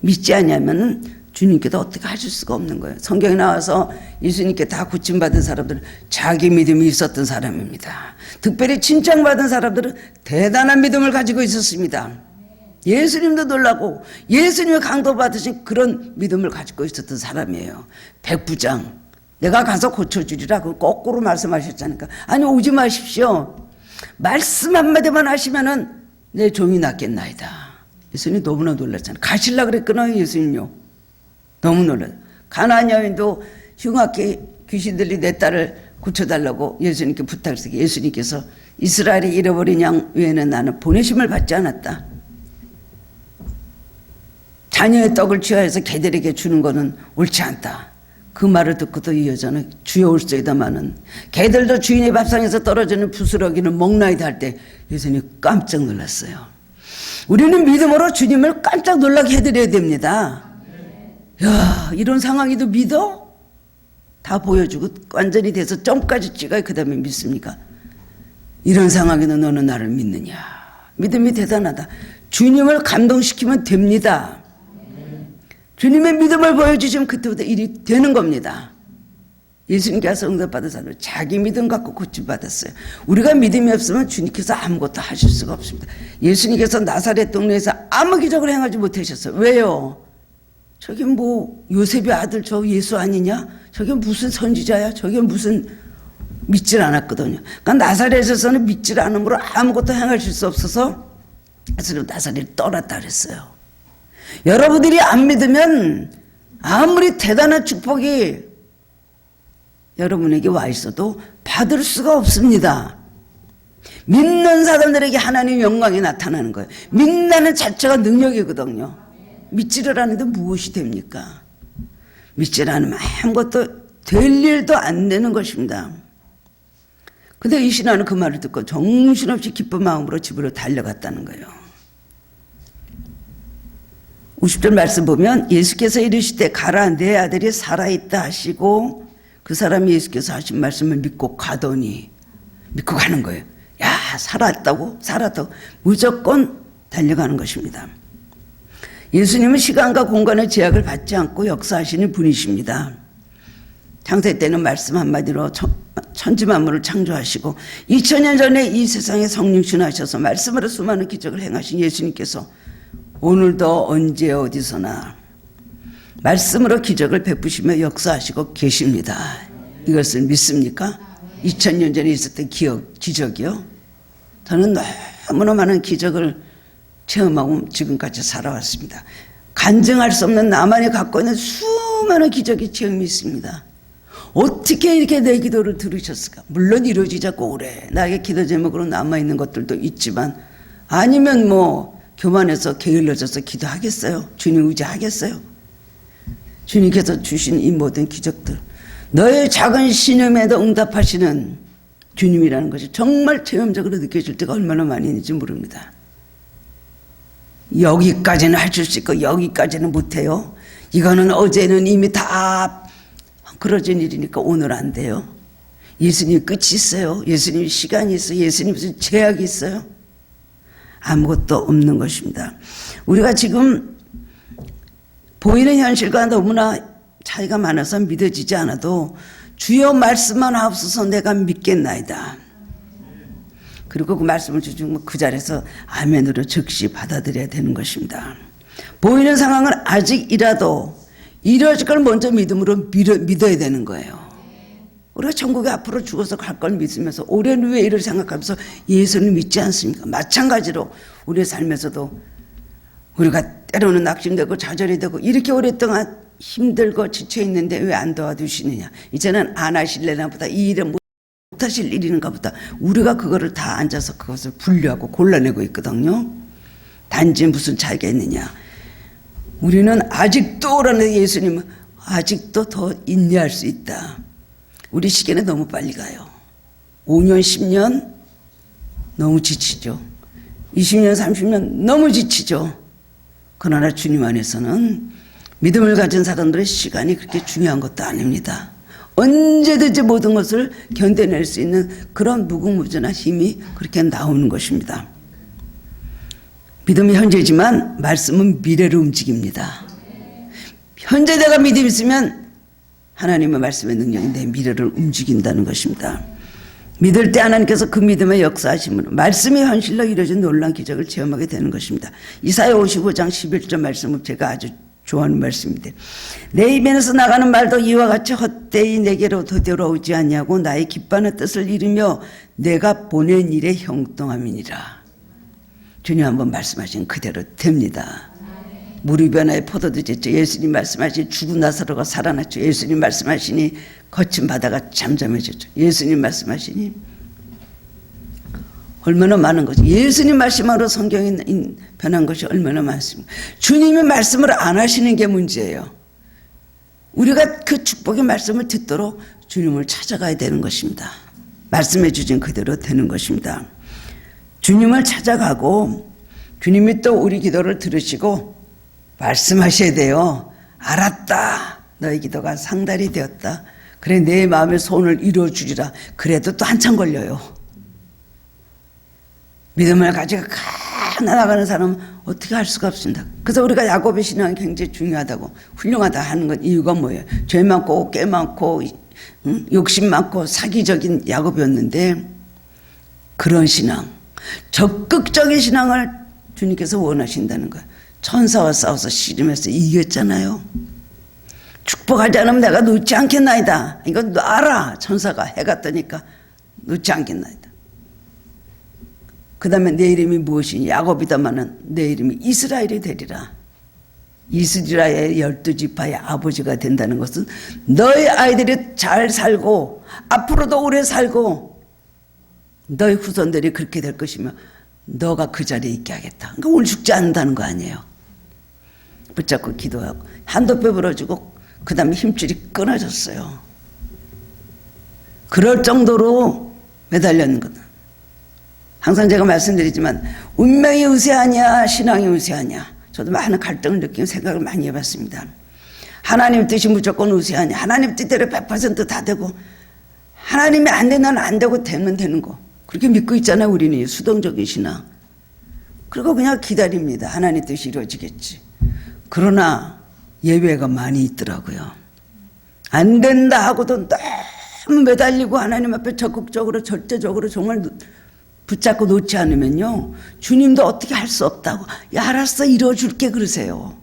믿지 않으면 주님께도 어떻게 하실 수가 없는 거예요. 성경에 나와서 예수님께 다 고침받은 사람들은 자기 믿음이 있었던 사람입니다. 특별히 칭찬받은 사람들은 대단한 믿음을 가지고 있었습니다. 예수님도 놀라고 예수님의 강도받으신 그런 믿음을 가지고 있었던 사람이에요. 백부장 내가 가서 고쳐주리라고 거꾸로 말씀하셨잖아요. 아니 오지 마십시오. 말씀 한마디만 하시면은 내 종이 낫겠나이다. 예수님 너무나 놀랐잖아요. 가실라 그랬거든요. 예수님요. 너무 놀라요. 가나안 여인도 흉악히 귀신들이 내 딸을 고쳐달라고 예수님께 부탁했어요. 예수님께서 이스라엘이 잃어버린 양 외에는 나는 보내심을 받지 않았다. 자녀의 떡을 취하해서 개들에게 주는 것은 옳지 않다. 그 말을 듣고도 이 여자는 주여 올소이다마는 개들도 주인의 밥상에서 떨어지는 부스러기는 먹나이다 할 때 예수님이 깜짝 놀랐어요. 우리는 믿음으로 주님을 깜짝 놀라게 해드려야 됩니다. 야, 이런 상황에도 믿어? 다 보여주고 완전히 돼서 점까지 찍어야 그 다음에 믿습니까? 이런 상황에도 너는 나를 믿느냐? 믿음이 대단하다. 주님을 감동시키면 됩니다. 주님의 믿음을 보여주시면 그때부터 일이 되는 겁니다. 예수님께서 응답받은 사람은 자기 믿음 갖고 고침받았어요. 우리가 믿음이 없으면 주님께서 아무것도 하실 수가 없습니다. 예수님께서 나사렛 동네에서 아무 기적을 행하지 못하셨어요. 왜요? 저게 뭐 요셉의 아들 저 예수 아니냐? 저게 무슨 선지자야? 저게 무슨 믿질 않았거든요. 그러니까 나사렛에서는 믿질 않으므로 아무것도 행하실 수 없어서 나사렛을 떠났다 그랬어요. 여러분들이 안 믿으면 아무리 대단한 축복이 여러분에게 와 있어도 받을 수가 없습니다. 믿는 사람들에게 하나님의 영광이 나타나는 거예요. 믿는다는 자체가 능력이거든요. 믿지를 않는데 무엇이 됩니까? 믿지를 않으면 아무것도 될 일도 안 되는 것입니다. 근데 이 신하는 그 말을 듣고 정신없이 기쁜 마음으로 집으로 달려갔다는 거예요. 50절 말씀 보면 예수께서 이르시되 가라 내 아들이 살아있다 하시고 그 사람이 예수께서 하신 말씀을 믿고 가더니 믿고 가는 거예요. 야 살았다고 무조건 달려가는 것입니다. 예수님은 시간과 공간의 제약을 받지 않고 역사하시는 분이십니다. 창세 때는 말씀 한마디로 천지 만물을 창조하시고 2000년 전에 이 세상에 성육신하셔서 말씀으로 수많은 기적을 행하신 예수님께서 오늘도 언제 어디서나 말씀으로 기적을 베푸시며 역사하시고 계십니다. 이것을 믿습니까? 2000년 전에 있었던 기적이요? 저는 너무나 많은 기적을 체험하고 지금까지 살아왔습니다. 간증할 수 없는 나만이 갖고 있는 수많은 기적의 체험이 있습니다. 어떻게 이렇게 내 기도를 들으셨을까? 물론 이루어지자고 오래 나에게 기도 제목으로 남아있는 것들도 있지만, 아니면 뭐 교만해서 게을러져서 기도하겠어요? 주님 의지하겠어요? 주님께서 주신 이 모든 기적들, 너의 작은 신음에도 응답하시는 주님이라는 것이 정말 체험적으로 느껴질 때가 얼마나 많이 있는지 모릅니다. 여기까지는 할 수 있고 여기까지는 못해요. 이거는 어제는 이미 다 그러진 일이니까 오늘 안 돼요. 예수님 끝이 있어요. 예수님 시간이 있어요. 예수님 무슨 제약이 있어요. 아무것도 없는 것입니다. 우리가 지금 보이는 현실과 너무나 차이가 많아서 믿어지지 않아도 주여 말씀만 하옵소서 내가 믿겠나이다. 그리고 그 말씀을 주시면 그 자리에서 아멘으로 즉시 받아들여야 되는 것입니다. 보이는 상황은 아직이라도 이루어질 걸 먼저 믿음으로 믿어야 되는 거예요. 우리가 천국에 앞으로 죽어서 갈 걸 믿으면서 오랜 후에 일을 생각하면서 예수를 믿지 않습니까? 마찬가지로 우리의 삶에서도 우리가 때로는 낙심되고 좌절이 되고 이렇게 오랫동안 힘들고 지쳐있는데 왜 안 도와주시느냐, 이제는 안 하실래나 보다, 이 일은 못하실 일인가 보다, 우리가 그거를 다 앉아서 그것을 분류하고 골라내고 있거든요. 단지 무슨 차이가 있느냐, 우리는 아직도라는 예수님은 아직도 더 인내할 수 있다. 우리 시계는 너무 빨리 가요. 5년 10년 너무 지치죠. 20년 30년 너무 지치죠. 그러나 주님 안에서는 믿음을 가진 사람들의 시간이 그렇게 중요한 것도 아닙니다. 언제든지 모든 것을 견뎌낼 수 있는 그런 무궁무진한 힘이 그렇게 나오는 것입니다. 믿음이 현재지만 말씀은 미래로 움직입니다. 현재 내가 믿음이 있으면 하나님의 말씀의 능력이 내 미래를 움직인다는 것입니다. 믿을 때 하나님께서 그 믿음의 역사하심으로 말씀이 현실로 이루어진 놀라운 기적을 체험하게 되는 것입니다. 이사야 55장 11절 말씀을 제가 아주 좋아하는 말씀인데, 내 입에서 나가는 말도 이와 같이 헛되이 내게로 되돌아오지 아니하고 나의 기뻐하는 뜻을 이루며 내가 보낸 일에 형통함이니라. 주님 한번 말씀하신 그대로 됩니다. 물이 변화에 포도도 졌죠. 예수님 말씀하신 죽은 나사로가 살아났죠. 예수님 말씀하시니 거친 바다가 잠잠해졌죠. 예수님 말씀하시니 얼마나 많은 거죠. 예수님 말씀으로 성경이 변한 것이 얼마나 많습니까? 주님의 말씀을 안 하시는 게 문제예요. 우리가 그 축복의 말씀을 듣도록 주님을 찾아가야 되는 것입니다. 말씀해 주신 그대로 되는 것입니다. 주님을 찾아가고 주님이 또 우리 기도를 들으시고 말씀하셔야 돼요. 알았다. 너의 기도가 상달이 되었다. 그래 내 마음의 소원을 이루어주리라. 그래도 또 한참 걸려요. 믿음을 가지고 나아가는 사람은 어떻게 할 수가 없습니다. 그래서 우리가 야곱의 신앙이 굉장히 중요하다고, 훌륭하다 하는 건 이유가 뭐예요? 죄 많고 깨 많고 욕심 많고 사기적인 야곱이었는데, 그런 신앙, 적극적인 신앙을 주님께서 원하신다는 거예요. 천사와 싸워서 씨름해서 이겼잖아요. 축복하지 않으면 내가 놓지 않겠나이다. 이건 알아. 천사가 해가 뜨니까 놓지 않겠나이다. 그 다음에 내 이름이 무엇이니? 야곱이다마는 내 이름이 이스라엘이 되리라. 이스라엘의 12지파의 아버지가 된다는 것은 너의 아이들이 잘 살고 앞으로도 오래 살고 너의 후손들이 그렇게 될 것이며 너가 그 자리에 있게 하겠다. 그러니까 오늘 죽지 않는다는 거 아니에요. 붙잡고 기도하고 한도 빼부러지고 그 다음에 힘줄이 끊어졌어요. 그럴 정도로 매달렸는 거다. 항상 제가 말씀드리지만 운명이 우세하냐 신앙이 우세하냐, 저도 많은 갈등을 느끼고 생각을 많이 해봤습니다. 하나님 뜻이 무조건 우세하냐, 하나님 뜻대로 100% 다 되고 하나님이 안 되면 안 되고 되면 되는 거, 그렇게 믿고 있잖아요. 우리는 수동적인 신앙. 그리고 그냥 기다립니다. 하나님 뜻이 이루어지겠지. 그러나 예외가 많이 있더라고요. 안 된다 하고도 너무 매달리고 하나님 앞에 적극적으로 절대적으로 정말 붙잡고 놓지 않으면요, 주님도 어떻게 할 수 없다고, 야 알았어 이루어줄게 그러세요.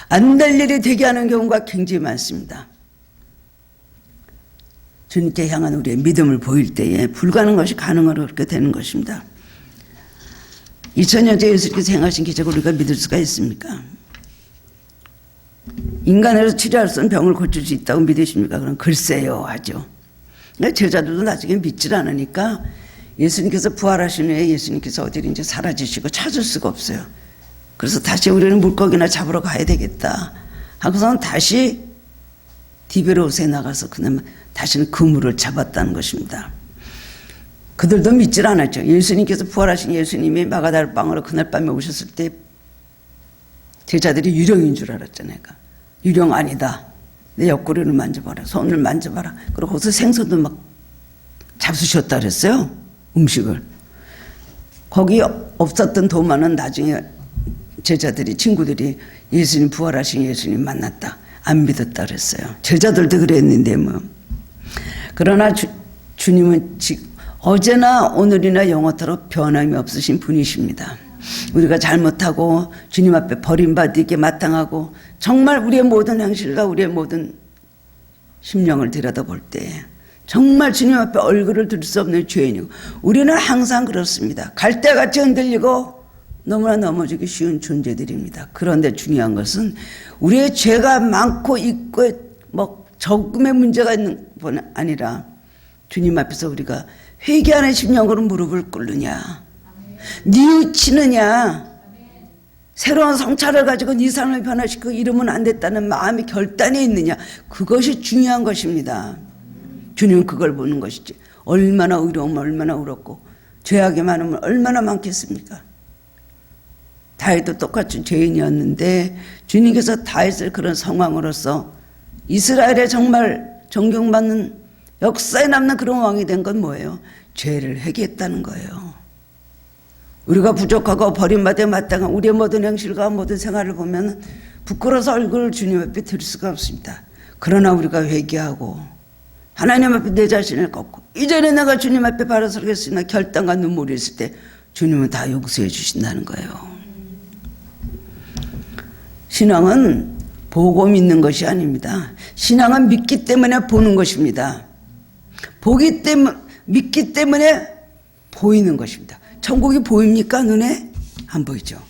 안 될 일이 되게 하는 경우가 굉장히 많습니다. 주님께 향한 우리의 믿음을 보일 때에 불가능한 것이 가능하로 그렇게 되는 것입니다. 2000년째 예수님께서 행하신 기적을 우리가 믿을 수가 있습니까? 인간으로 치료할 수 있는 병을 고칠 수 있다고 믿으십니까? 그럼 글쎄요 하죠. 제자들도 나중에 믿질 않으니까 예수님께서 부활하신 후에 예수님께서 어디든지 사라지시고 찾을 수가 없어요. 그래서 다시 우리는 물고기나 잡으러 가야 되겠다 하고서는 다시 디베로스에 나가서 그냥 다시는 그물을 잡았다는 것입니다. 그들도 믿질 않았죠. 예수님께서 부활하신 예수님이 마가다라 방으로 그날 밤에 오셨을 때 제자들이 유령인 줄 알았잖아요. 유령 아니다. 내 옆구리를 만져봐라. 손을 만져봐라. 그리고 거기서 생선도 막 잡수셨다 그랬어요. 음식을. 거기 없었던 도마는 나중에 제자들이 친구들이 예수님 부활하신 예수님 만났다. 안 믿었다 그랬어요. 제자들도 그랬는데 뭐. 그러나 주님은 어제나 오늘이나 영원토록 변함이 없으신 분이십니다. 우리가 잘못하고 주님 앞에 버림받기에 마땅하고 정말 우리의 모든 행실과 우리의 모든 심령을 들여다볼 때 정말 주님 앞에 얼굴을 들 수 없는 죄인이고 우리는 항상 그렇습니다. 갈대같이 흔들리고 너무나 넘어지기 쉬운 존재들입니다. 그런데 중요한 것은 우리의 죄가 많고 있고 뭐 적음의 문제가 있는 건 아니라 주님 앞에서 우리가 회개하는 심령으로 무릎을 꿇느냐, 뉘우치느냐, 새로운 성찰을 가지고 네 삶을 변화시키고 이러면 안 됐다는 마음이 결단이 있느냐, 그것이 중요한 것입니다. 주님은 그걸 보는 것이지. 얼마나 의로우면 얼마나 의롭고 죄악이 많으면 얼마나 많겠습니까? 다윗도 똑같이 죄인이었는데 주님께서 다윗을 그런 상황으로서 이스라엘에 정말 존경받는 역사에 남는 그런 왕이 된 건 뭐예요? 죄를 회개했다는 거예요. 우리가 부족하고 버림받아 마땅한 우리의 모든 행실과 모든 생활을 보면 부끄러워서 얼굴을 주님 앞에 들 수가 없습니다. 그러나 우리가 회개하고 하나님 앞에 내 자신을 꺾고 이전에 내가 주님 앞에 바로 서겠으나 결단과 눈물이 있을 때 주님은 다 용서해 주신다는 거예요. 신앙은 보고 믿는 것이 아닙니다. 신앙은 믿기 때문에 보는 것입니다. 믿기 때문에 보이는 것입니다. 천국이 보입니까? 눈에? 안 보이죠.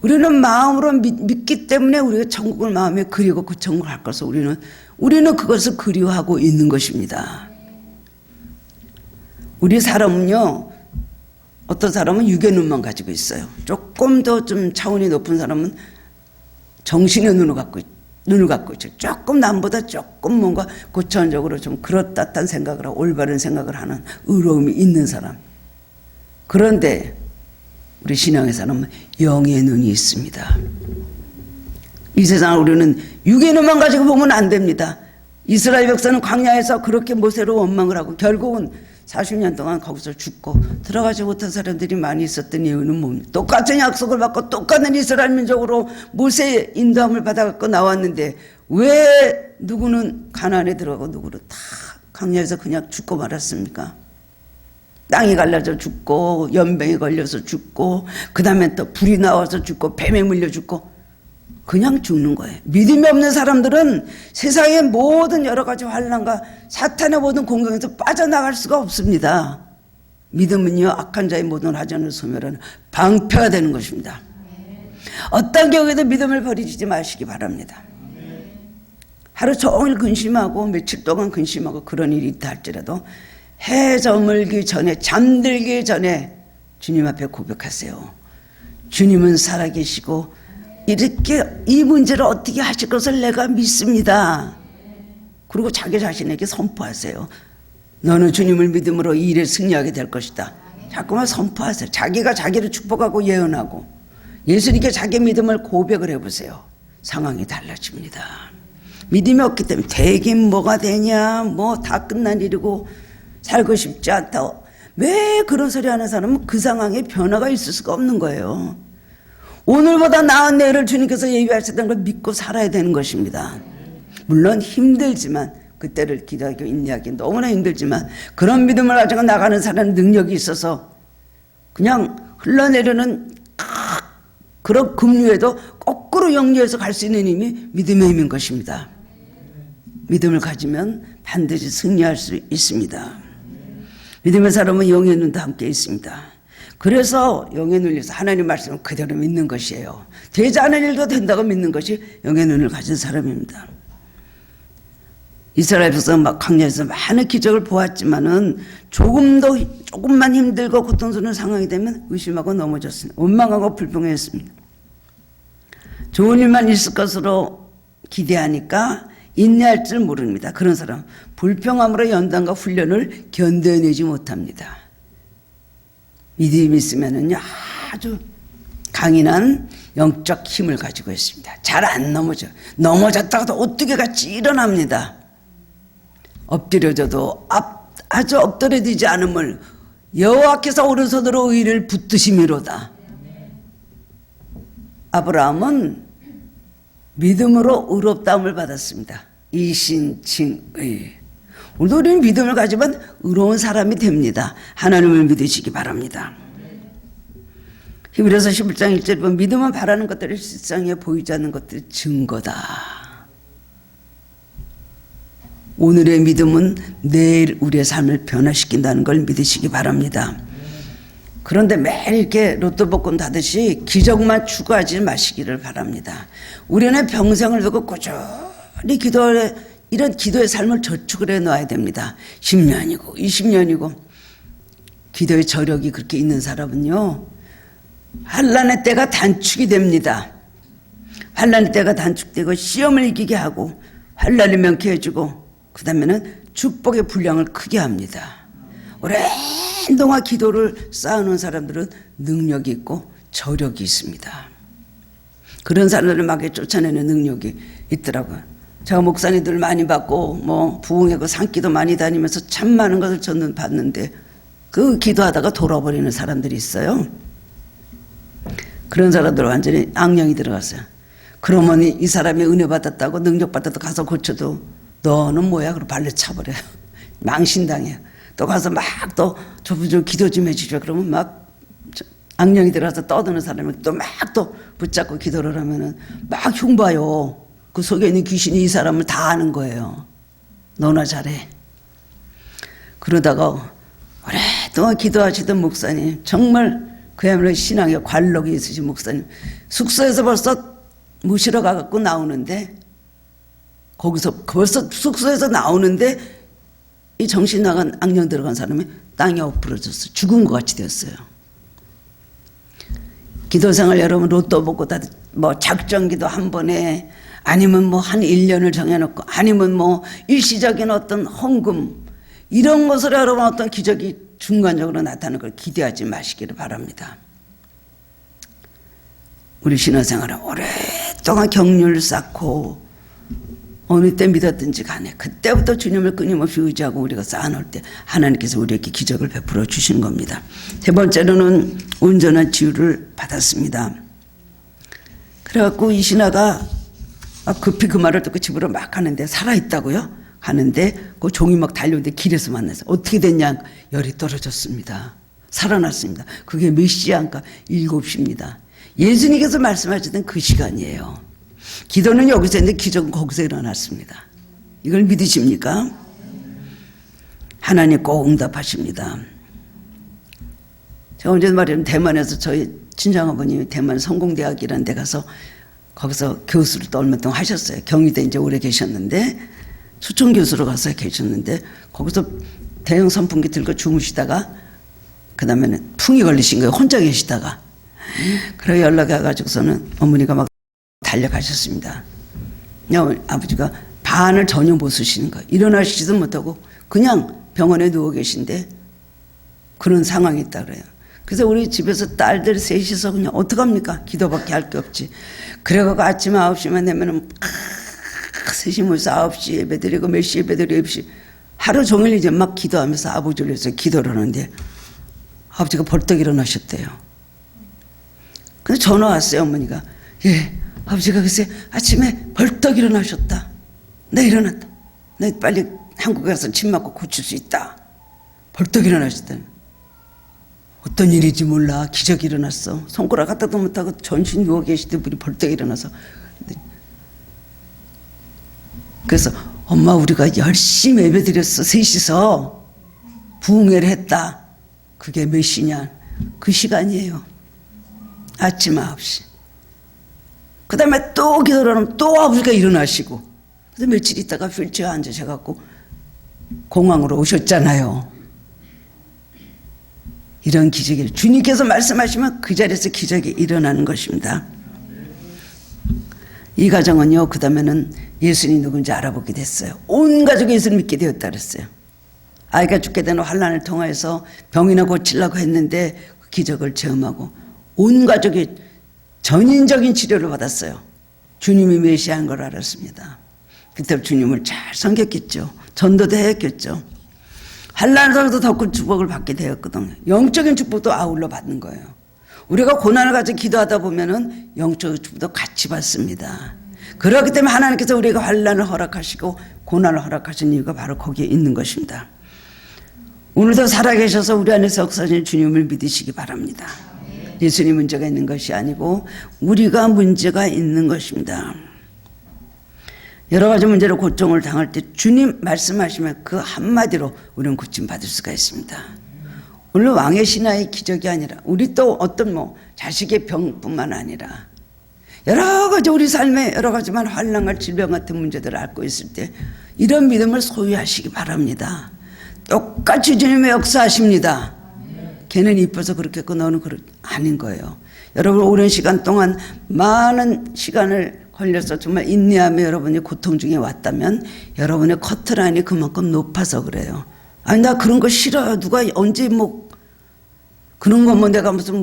우리는 마음으로 믿기 때문에 우리가 천국을 마음에 그리고 그 천국을 할 것을 우리는 그것을 그리워하고 있는 것입니다. 우리 사람은요, 어떤 사람은 육의 눈만 가지고 있어요. 조금 더 좀 차원이 높은 사람은 정신의 눈을 갖고 있죠. 조금 남보다 조금 뭔가 고차원적으로 좀 그렇다탄 생각을 하고 올바른 생각을 하는 의로움이 있는 사람. 그런데 우리 신앙의 사람은 영의 눈이 있습니다. 이 세상을 우리는 육의 눈만 가지고 보면 안 됩니다. 이스라엘 백성은 광야에서 그렇게 모세로 원망을 하고 결국은 40년 동안 거기서 죽고 들어가지 못한 사람들이 많이 있었던 이유는 뭡니까? 똑같은 약속을 받고 똑같은 이스라엘 민족으로 모세의 인도함을 받아갖고 나왔는데 왜 누구는 가나안에 들어가고 누구는 다 광야에서 그냥 죽고 말았습니까? 땅이 갈라져 죽고 연병이 걸려서 죽고 그 다음에 또 불이 나와서 죽고 뱀에 물려 죽고 그냥 죽는 거예요. 믿음이 없는 사람들은 세상의 모든 여러 가지 환난과 사탄의 모든 공격에서 빠져나갈 수가 없습니다. 믿음은요, 악한 자의 모든 화전을 소멸하는 방패가 되는 것입니다. 어떤 경우에도 믿음을 버리지 마시기 바랍니다. 하루 종일 근심하고 며칠 동안 근심하고 그런 일이 있다 할지라도 해 저물기 전에 잠들기 전에 주님 앞에 고백하세요. 주님은 살아계시고 이렇게 이 문제를 어떻게 하실 것을 내가 믿습니다. 그리고 자기 자신에게 선포하세요. 너는 주님을 믿음으로 이 일에 승리하게 될 것이다. 자꾸만 선포하세요. 자기가 자기를 축복하고 예언하고 예수님께 자기 믿음을 고백을 해보세요. 상황이 달라집니다. 믿음이 없기 때문에 되긴 뭐가 되냐, 뭐 다 끝난 일이고 살고 싶지 않다. 왜 그런 소리 하는 사람은 그 상황에 변화가 있을 수가 없는 거예요. 오늘보다 나은 내일을 주님께서 예비하셨다는 걸 믿고 살아야 되는 것입니다. 물론 힘들지만 그때를 기다리고 인내하기 너무나 힘들지만 그런 믿음을 가지고 나가는 사람은 능력이 있어서 그냥 흘러내리는 그런 급류에도 거꾸로 역류해서 갈 수 있는 힘이 믿음의 힘인 것입니다. 믿음을 가지면 반드시 승리할 수 있습니다. 믿음의 사람은 영의 눈도 함께 있습니다. 그래서 영의 눈에서 하나님 말씀을 그대로 믿는 것이에요. 되지 않은 일도 된다고 믿는 것이 영의 눈을 가진 사람입니다. 이스라엘 백성 막 광야에서 많은 기적을 보았지만은 조금만 힘들고 고통스러운 상황이 되면 의심하고 넘어졌습니다. 원망하고 불평했습니다. 좋은 일만 있을 것으로 기대하니까 인내할 줄 모릅니다. 그런 사람 불평함으로 연단과 훈련을 견뎌내지 못합니다. 믿음이 있으면은요 아주 강인한 영적 힘을 가지고 있습니다. 잘 안 넘어져. 넘어졌다가도 오뚜기 같이 일어납니다. 엎드려져도 아주 엎드려지지 않음을 여호와께서 오른손으로 의를 붙드심이로다. 아브라함은 믿음으로 의롭다함을 받았습니다. 이신칭의. 우리는 믿음을 가지면 의로운 사람이 됩니다. 하나님을 믿으시기 바랍니다. 히브리서 11장 1절에 보면 믿음은 바라는 것들이 실상에 보이지 않는 것들의 증거다. 오늘의 믿음은 내일 우리의 삶을 변화시킨다는 걸 믿으시기 바랍니다. 그런데 매일 이렇게 로또 복권 다듯이 기적만 추구하지 마시기를 바랍니다. 우리는 평생을 두고 꾸준히 이런 기도의 삶을 저축을 해놔야 됩니다. 10년이고 20년이고 기도의 저력이 그렇게 있는 사람은요 환난의 때가 단축이 됩니다. 환난의 때가 단축되고 시험을 이기게 하고 환난을 명쾌해주고 그 다음에는 축복의 분량을 크게 합니다. 오랜 동안 기도를 쌓아놓은 사람들은 능력이 있고 저력이 있습니다. 그런 사람들을 막 쫓아내는 능력이 있더라고요. 제가 목사님들 많이 받고 부흥회고 산기도 많이 다니면서 참 많은 것을 저는 봤는데 그 기도하다가 돌아버리는 사람들이 있어요. 그런 사람들은 완전히 악령이 들어갔어요. 그러면 이 사람이 은혜 받았다고 능력 받았다고 가서 고쳐도 너는 뭐야? 그러고 발로 차버려요. 망신당해요. 또 가서 막 또 저분 좀 기도 좀 해주죠. 그러면 막 악령이 들어가서 떠드는 사람이 또 막 또 붙잡고 기도를 하면은 막 흉봐요. 그 속에 있는 귀신이 이 사람을 다 아는 거예요. 너나 잘해. 그러다가 오랫동안 기도하시던 목사님, 정말 그야말로 신앙에 관록이 있으신 목사님, 숙소에서 벌써 모시러 가갖고 나오는데 거기서 벌써 숙소에서 나오는데 이 정신 나간 악령 들어간 사람이 땅에 엎으러졌어요. 죽은 것 같이 되었어요. 기도생활 여러분 로또 보고 다 작정기도 한 번에 아니면 한 1년을 정해놓고 아니면 일시적인 어떤 헌금 이런 것으로 여러분 어떤 기적이 중간적으로 나타나는 걸 기대하지 마시기를 바랍니다. 우리 신앙생활은 오랫동안 경륜을 쌓고 어느 때 믿었든지 간에 그때부터 주님을 끊임없이 의지하고 우리가 쌓아놓을 때 하나님께서 우리에게 기적을 베풀어 주신 겁니다. 세 번째로는 온전한 치유를 받았습니다. 그래갖고 이 신하가 급히 그 말을 듣고 집으로 막 가는데 살아있다고요? 가는데 그 종이 막 달려오는데 길에서 만나서 어떻게 됐냐? 열이 떨어졌습니다. 살아났습니다. 그게 몇 시야니까 7시입니다. 예수님께서 말씀하시던 그 시간이에요. 기도는 여기서 했는데 기적은 거기서 일어났습니다. 이걸 믿으십니까? 하나님 꼭 응답하십니다. 제가 언제 말하면 대만에서 저희 친정아버님이 대만 성공대학이라는 데 가서 거기서 교수를 또 얼마 동안 하셨어요. 경희대 이제 오래 계셨는데 초청 교수로 가서 계셨는데 거기서 대형 선풍기 들고 주무시다가 그 다음에는 풍이 걸리신 거예요. 혼자 계시다가. 그래 연락이 와가지고서는 어머니가 막 달려가셨습니다. 아버지가 반을 전혀 못 쓰시는 거예요. 일어나시지도 못하고 그냥 병원에 누워 계신데 그런 상황이 있다 그래요. 그래서 우리 집에서 딸들 셋이서 그냥 어떡합니까? 기도밖에 할 게 없지. 그래가지고 아침 9시만 되면은 셋이 모여서 9시 예배드리고 몇 시 예배드리고 10시 하루 종일 이제 막 기도하면서 아버지를 위해서 기도를 하는데 아버지가 벌떡 일어나셨대요. 근데 전화 왔어요. 어머니가. 예, 아버지가 글쎄 아침에 벌떡 일어나셨다. 네, 일어났다. 네, 빨리 한국에 가서 침 맞고 고칠 수 있다. 벌떡 일어나셨다. 어떤 일인지 몰라. 기적이 일어났어. 손가락 갖다도 못하고 전신 누워 계시던 분이 벌떡 일어나서. 그래서 엄마 우리가 열심히 예배드렸어. 셋이서 부흥회를 했다. 그게 몇 시냐. 그 시간이에요. 아침 9시. 그 다음에 또 기도를 하면 또 9시가 일어나시고, 그래서 며칠 있다가 휠체어에 앉으셔갖고 공항으로 오셨잖아요. 이런 기적이, 주님께서 말씀하시면 그 자리에서 기적이 일어나는 것입니다. 이 가정은요, 그 다음에는 예수님이 누군지 알아보게 됐어요. 온 가족이 예수를 믿게 되었다 그랬어요. 아이가 죽게 되는 환난을 통해서 병이나 고치려고 했는데 그 기적을 체험하고 온 가족이 전인적인 치료를 받았어요. 주님이 메시아인 걸 알았습니다. 그때 주님을 잘 섬겼겠죠. 전도도 했겠죠. 환난을 통해서 더 큰 축복을 받게 되었거든요. 영적인 축복도 아울러 받는 거예요. 우리가 고난을 가지고 기도하다 보면은 영적인 축복도 같이 받습니다. 그렇기 때문에 하나님께서 우리가 환난을 허락하시고 고난을 허락하신 이유가 바로 거기에 있는 것입니다. 오늘도 살아계셔서 우리 안에서 역사하신 주님을 믿으시기 바랍니다. 예수님 문제가 있는 것이 아니고 우리가 문제가 있는 것입니다. 여러 가지 문제로 고통을 당할 때 주님 말씀하시면 그 한마디로 우리는 고침받을 수가 있습니다. 오늘 왕의 신하의 기적이 아니라 우리 또 어떤 자식의 병뿐만 아니라 여러 가지 우리 삶에 여러 가지만 환난과 질병 같은 문제들을 앓고 있을 때 이런 믿음을 소유하시기 바랍니다. 똑같이 주님의 역사하십니다. 걔는 이뻐서 그렇겠고 너는 아닌 거예요. 여러분 오랜 시간 동안 많은 시간을 걸려서 정말 인내하며 여러분이 고통 중에 왔다면 여러분의 커트라인이 그만큼 높아서 그래요. 아니 나 그런 거 싫어요. 누가 언제 그런 거 내가 무슨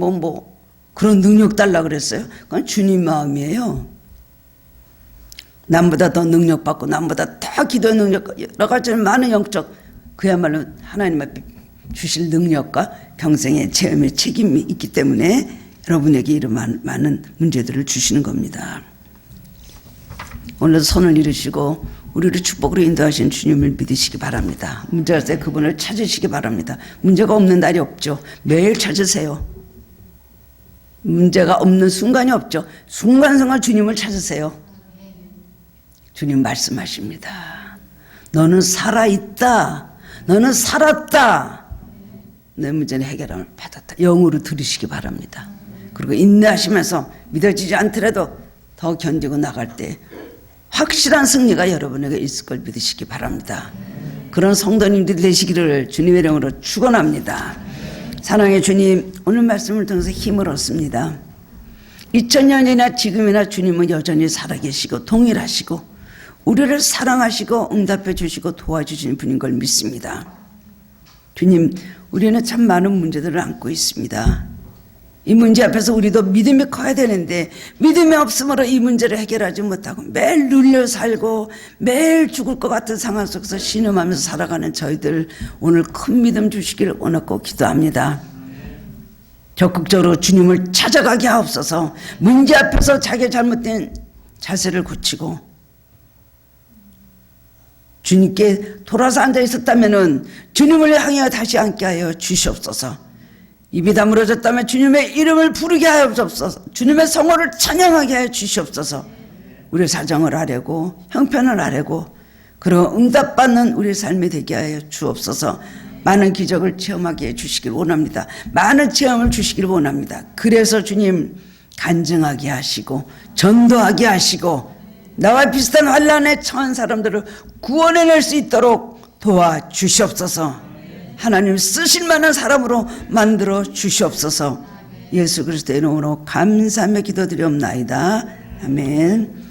그런 능력 달라 그랬어요. 그건 주님 마음이에요. 남보다 더 능력받고 남보다 더 기도의 능력 여러 가지 많은 영적 그야말로 하나님 앞에 주실 능력과 평생의 체험의 책임이 있기 때문에 여러분에게 이런 많은 문제들을 주시는 겁니다. 오늘도 손을 이루시고 우리를 축복으로 인도하신 주님을 믿으시기 바랍니다. 문제가 있을 때 그분을 찾으시기 바랍니다. 문제가 없는 날이 없죠. 매일 찾으세요. 문제가 없는 순간이 없죠. 순간순간 주님을 찾으세요. 주님 말씀하십니다. 너는 살아있다. 너는 살았다. 내 문제는 해결함을 받았다. 영으로 들으시기 바랍니다. 그리고 인내하시면서 믿어지지 않더라도 더 견디고 나갈 때 확실한 승리가 여러분에게 있을 걸 믿으시기 바랍니다. 그런 성도님들이 되시기를 주님의 이름으로 축원합니다. 사랑의 주님, 오늘 말씀을 통해서 힘을 얻습니다. 2000년이나 지금이나 주님은 여전히 살아계시고 동일하시고 우리를 사랑하시고 응답해 주시고 도와주시는 분인 걸 믿습니다. 주님, 우리는 참 많은 문제들을 안고 있습니다. 이 문제 앞에서 우리도 믿음이 커야 되는데 믿음이 없으므로 이 문제를 해결하지 못하고 매일 눌려 살고 매일 죽을 것 같은 상황 속에서 신음하면서 살아가는 저희들 오늘 큰 믿음 주시기를 원하고 기도합니다. 적극적으로 주님을 찾아가게 하옵소서. 문제 앞에서 자기의 잘못된 자세를 고치고 주님께 돌아서 앉아 있었다면 주님을 향해 다시 앉게 하여 주시옵소서. 입이 다물어졌다면 주님의 이름을 부르게 하여 주옵소서. 주님의 성호를 찬양하게 하여 주시옵소서. 우리 사정을 아뢰고 형편을 아뢰고 그리고 응답받는 우리 삶이 되게 하여 주옵소서. 많은 기적을 체험하게 해 주시길 원합니다. 많은 체험을 주시길 원합니다. 그래서 주님 간증하게 하시고 전도하게 하시고 나와 비슷한 환난에 처한 사람들을 구원해낼 수 있도록 도와주시옵소서. 하나님 쓰실 만한 사람으로 만들어 주시옵소서. 예수 그리스도의 이름으로 감사하며 기도드리옵나이다. 아멘.